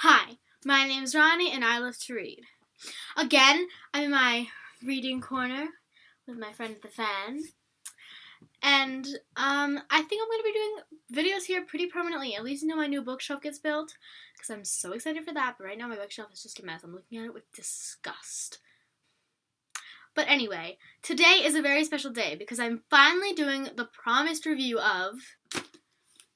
Hi, my name's Ronnie and I love to read. Again, I'm in my reading corner with my friend the fan. And I think I'm going to be doing videos here pretty permanently, at least until my new bookshelf gets built, because I'm so excited for that. But right now my bookshelf is just a mess. I'm looking at it with disgust. But anyway, today is a very special day because I'm finally doing the promised review of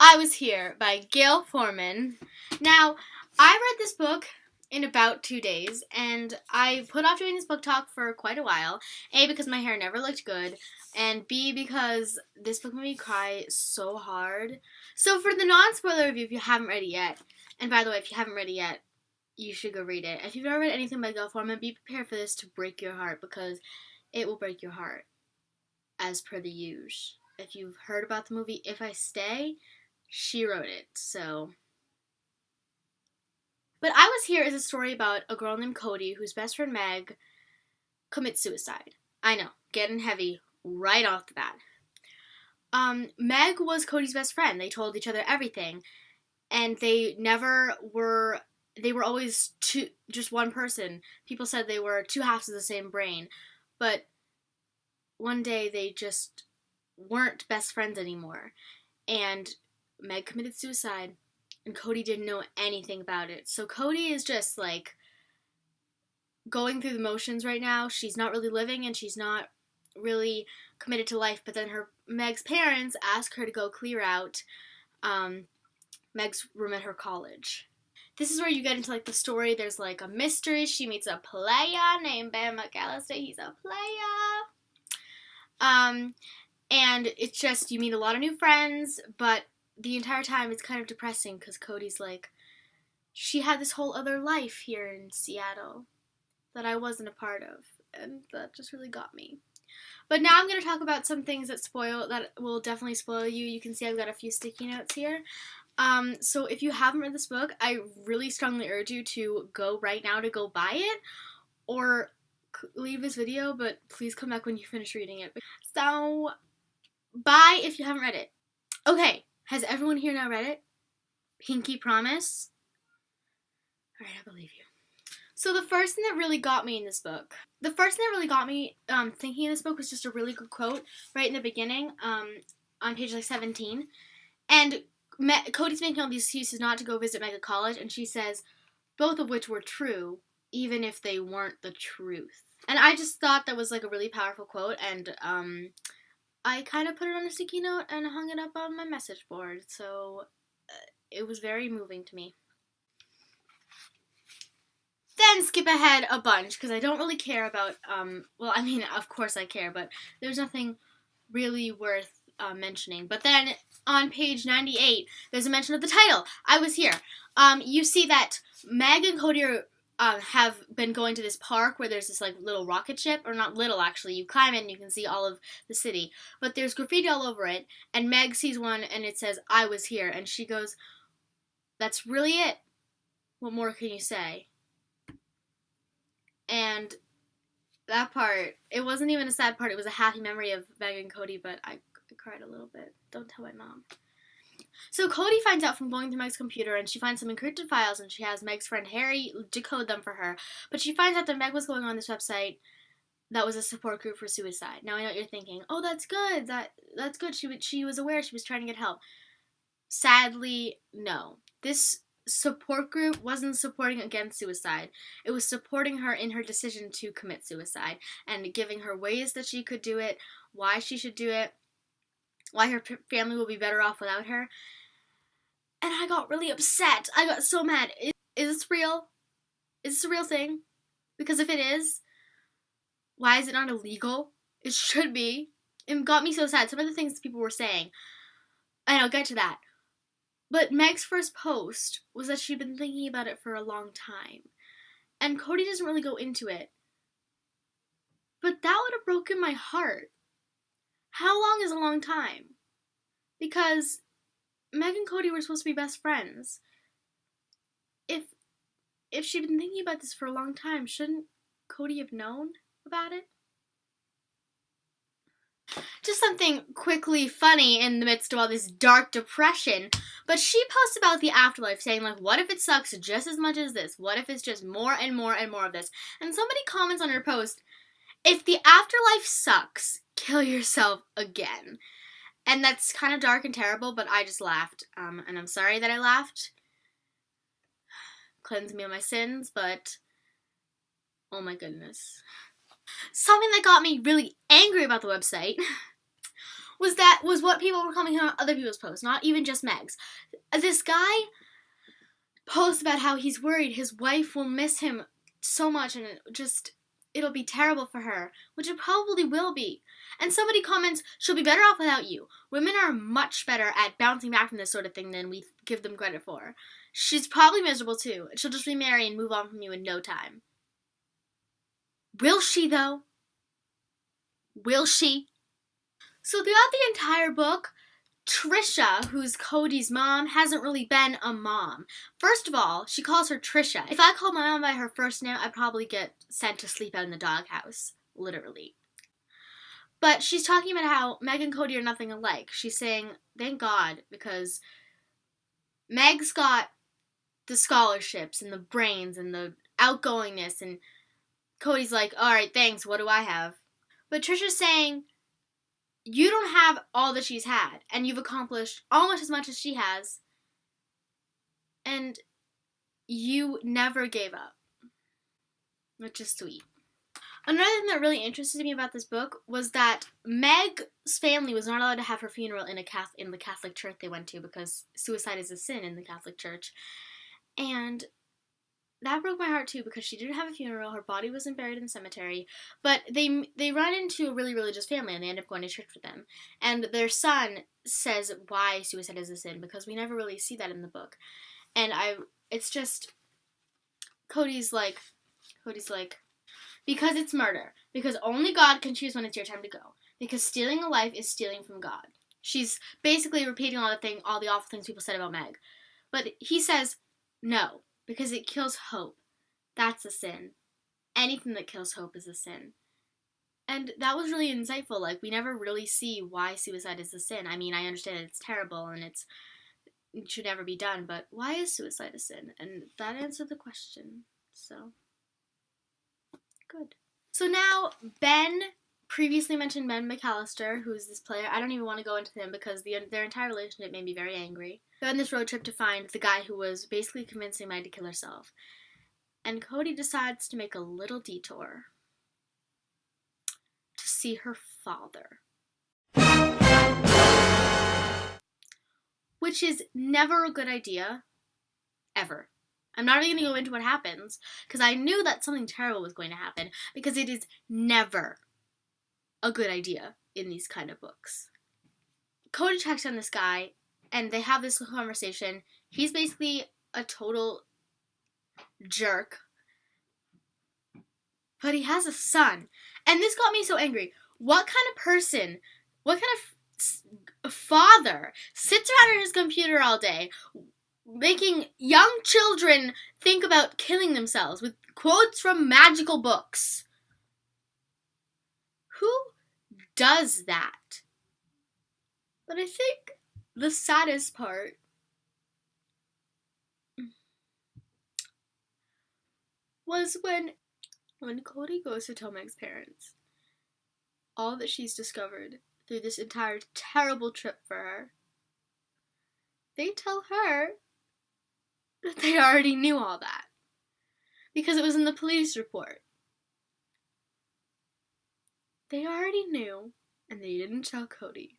I Was Here by Gayle Forman. Now, I read this book in about 2 days, and I put off doing this book talk for quite a while. A, because my hair never looked good, and B, because this book made me cry so hard. So for the non-spoiler review, if you haven't read it yet, and by the way, if you haven't read it yet, you should go read it. If you've never read anything by Gayle Forman, be prepared for this to break your heart, because it will break your heart, as per the usual. If you've heard about the movie If I Stay, she wrote it, so. But I Was Here is a story about a girl named Cody whose best friend Meg commits suicide. I know, getting heavy right off the bat. Meg was Cody's best friend. They told each other everything, and they were always just one person. People said they were two halves of the same brain, but one day they just weren't best friends anymore, and Meg committed suicide, and Cody didn't know anything about it. So Cody is just like going through the motions right now. She's not really living, and she's not really committed to life. But then Meg's parents ask her to go clear out Meg's room at her college. This is where you get into like the story. There's like a mystery. She meets a player named Ben McAllister. He's a player. And it's just, you meet a lot of new friends, but the entire time it's kind of depressing because Cody's like, she had this whole other life here in Seattle that I wasn't a part of, and that just really got me. But now I'm going to talk about some things that will definitely spoil you. You can see I've got a few sticky notes here. So if you haven't read this book, I really strongly urge you to go right now to go buy it, or leave this video, but please come back when you finish reading it. So, buy if you haven't read it. Okay, has everyone here now read it? Pinky promise? Alright, I believe you. So the first thing that really got me in this book, thinking of this book was just a really good quote right in the beginning, on page like 17. And Cody's making all these excuses not to go visit Meg at college, and she says, both of which were true, even if they weren't the truth. And I just thought that was like a really powerful quote, and I kind of put it on a sticky note and hung it up on my message board, so it was very moving to me. Then skip ahead a bunch, because I don't really care about, well, I mean, of course I care, but there's nothing really worth mentioning. But then on page 98, there's a mention of the title, I Was Here. You see that Meg and Cody have been going to this park where there's this like little rocket ship, or not little actually, you climb in and you can see all of the city, but there's graffiti all over it, and Meg sees one and it says, I was here, and she goes, that's really it. What more can you say? And that part, it wasn't even a sad part, it was a happy memory of Meg and Cody, but I cried a little bit. Don't tell my mom. So Cody finds out from going through Meg's computer, and she finds some encrypted files, and she has Meg's friend Harry decode them for her. But she finds out that Meg was going on this website that was a support group for suicide. Now I know what you're thinking. Oh, that's good. That's good. She was aware. She was trying to get help. Sadly, no. This support group wasn't supporting against suicide. It was supporting her in her decision to commit suicide and giving her ways that she could do it, why she should do it, why her family will be better off without her. And I got really upset. I got so mad. Is this real? Is this a real thing? Because if it is, why is it not illegal? It should be. It got me so sad. Some of the things people were saying, and I'll get to that. But Meg's first post was that she'd been thinking about it for a long time. And Cody doesn't really go into it. But that would have broken my heart. How long is a long time? Because Meg and Cody were supposed to be best friends. If she'd been thinking about this for a long time, shouldn't Cody have known about it? Just something quickly funny in the midst of all this dark depression. But she posts about the afterlife, saying, like, what if it sucks just as much as this? What if it's just more and more and more of this? And somebody comments on her post, if the afterlife sucks, kill yourself again. And that's kind of dark and terrible, but I just laughed. And I'm sorry that I laughed. Cleanse me of my sins, but oh my goodness. Something that got me really angry about the website was what people were commenting on other people's posts, not even just Meg's. This guy posts about how he's worried his wife will miss him so much and it'll be terrible for her, which it probably will be. And somebody comments, she'll be better off without you. Women are much better at bouncing back from this sort of thing than we give them credit for. She's probably miserable too. She'll just remarry and move on from you in no time. Will she, though? Will she? So throughout the entire book, Trisha, who's Cody's mom, hasn't really been a mom. First of all, she calls her Trisha. If I called my mom by her first name, I'd probably get sent to sleep out in the doghouse. Literally. But she's talking about how Meg and Cody are nothing alike. She's saying, thank God, because Meg's got the scholarships and the brains and the outgoingness, and Cody's like, alright, thanks, what do I have? But Trisha's saying, you don't have all that she's had, and you've accomplished almost as much as she has, and you never gave up, which is sweet. Another thing that really interested me about this book was that Meg's family was not allowed to have her funeral in the Catholic church they went to because suicide is a sin in the Catholic church. And that broke my heart too because she didn't have a funeral, her body wasn't buried in the cemetery, but they run into a really religious family and they end up going to church with them. And their son says why suicide is a sin because we never really see that in the book. And it's just, Cody's like, because it's murder. Because only God can choose when it's your time to go. Because stealing a life is stealing from God. She's basically repeating all the awful things people said about Meg. But he says, no, because it kills hope. That's a sin. Anything that kills hope is a sin. And that was really insightful. Like, we never really see why suicide is a sin. I mean, I understand it's terrible and it should never be done, but why is suicide a sin? And that answered the question. So, good. So now, Ben, previously mentioned Ben McAllister, who's this player. I don't even want to go into him because their entire relationship made me very angry. They're on this road trip to find the guy who was basically convincing Meg to kill herself. And Cody decides to make a little detour to see her father. Which is never a good idea. Ever. I'm not even going to go into what happens, because I knew that something terrible was going to happen, because it is never a good idea in these kind of books. Cody tracks down this guy, and they have this conversation. He's basically a total jerk, but he has a son. And this got me so angry. What kind of person, what kind of father sits around on his computer all day making young children think about killing themselves with quotes from magical books? Who does that? But I think the saddest part was when Cody goes to tell Meg's parents all that she's discovered through this entire terrible trip for her. They tell her that they already knew all that because it was in the police report. They already knew, and they didn't tell Cody.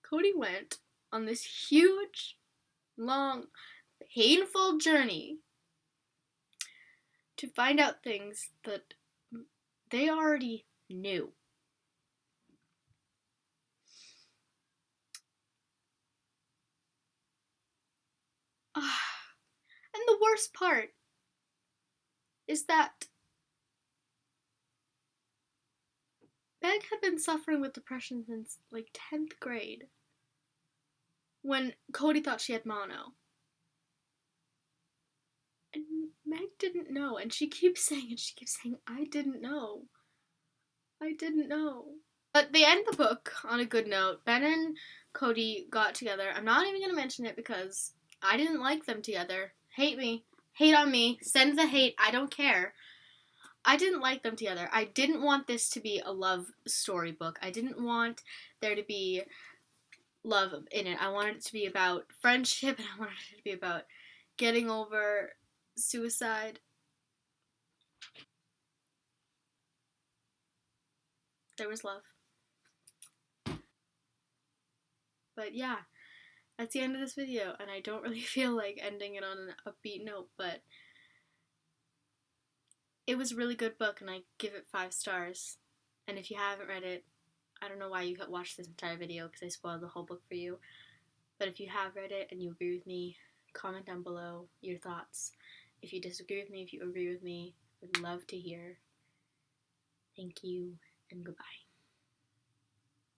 Cody went on this huge, long, painful journey to find out things that they already knew. And the worst part is that Meg had been suffering with depression since, 10th grade, when Cody thought she had mono. And Meg didn't know, and she keeps saying, I didn't know. I I didn't know. But they end the book on a good note. Ben and Cody got together. I'm not even going to mention it because I didn't like them together. Hate me. Hate on me. Send the hate. I don't care. I didn't like them together. I didn't want this to be a love storybook. I didn't want there to be love in it. I wanted it to be about friendship, and I wanted it to be about getting over suicide. There was love. But yeah, that's the end of this video, and I don't really feel like ending it on an upbeat note, but it was a really good book, and I give it 5 stars. And if you haven't read it, I don't know why you watched this entire video because I spoiled the whole book for you. But if you have read it and you agree with me, comment down below your thoughts. If you disagree with me, if you agree with me, I would love to hear. Thank you, and goodbye.